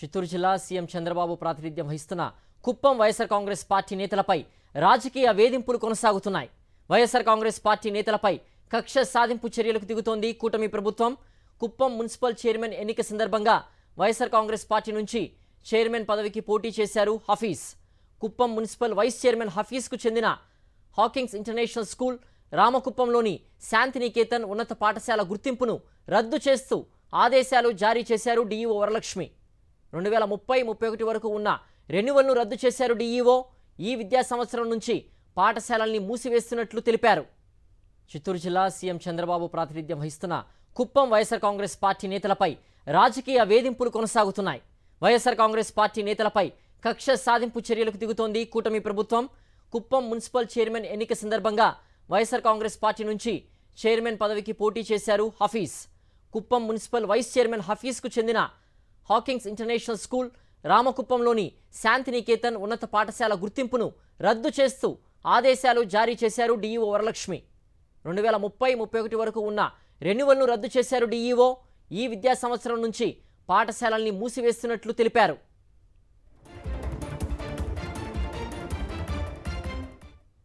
చిత్తూరు జిల్లా సీఎం చంద్రబాబు ప్రాతినిధ్యం వహిస్తున్న కుప్పం వైఎస్ఆర్ కాంగ్రెస్ పార్టీ నేతలపై రాజకీయ వేధింపులు కొనసాగుతున్నాయి. వైఎస్ఆర్ కాంగ్రెస్ పార్టీ నేతలపై కక్ష సాధింపు చర్యలకు దిగుతోంది కూటమి ప్రభుత్వం. కుప్పం మున్సిపల్ చైర్మన్ ఎన్నిక సందర్భంగా వైఎస్ఆర్ కాంగ్రెస్ పార్టీ నుంచి చైర్మన్ పదవికి పోటీ చేశారు Hafeez. Kuppam municipal vice chairman హఫీజ్కు చెందిన హాకింగ్స్ ఇంటర్నేషనల్ స్కూల్, రామకుప్పంలోని శాంతినికేతన్ ఉన్నత పాఠశాల గుర్తింపును రద్దు చేస్తూ ఆదేశాలు జారీ చేశారు డీఈఓ వరలక్ష్మి. 2030-31 వరకు ఉన్న రెన్యువల్ను రద్దు చేశారు డీఈఓ. ఈ విద్యా సంవత్సరం నుంచి పాఠశాలల్ని మూసివేస్తున్నట్లు తెలిపారు. చిత్తూరు జిల్లా సీఎం చంద్రబాబు ప్రాతినిధ్యం వహిస్తున్న కుప్పం వైఎస్ఆర్ కాంగ్రెస్ పార్టీ నేతలపై రాజకీయ వేధింపులు కొనసాగుతున్నాయి. వైఎస్ఆర్ కాంగ్రెస్ పార్టీ నేతలపై కక్ష సాధింపు చర్యలకు దిగుతోంది కూటమి ప్రభుత్వం. కుప్పం మున్సిపల్ చైర్మన్ ఎన్నిక సందర్భంగా వైఎస్ఆర్ కాంగ్రెస్ పార్టీ నుంచి చైర్మన్ పదవికి పోటీ చేశారు Hafeez. Kuppam municipal vice chairman హఫీజ్కు చెందిన హాకింగ్స్ ఇంటర్నేషనల్ స్కూల్, రామకుప్పంలోని శాంతినికేతన్ ఉన్నత పాఠశాల గుర్తింపును రద్దు చేస్తూ ఆదేశాలు జారీ చేశారు డీఈఓ వరలక్ష్మి. 2030-31 వరకు ఉన్న రెన్యువల్ను రద్దు చేశారు డీఈఓ. ఈ విద్యా సంవత్సరం నుంచి పాఠశాలల్ని మూసివేస్తున్నట్లు తెలిపారు.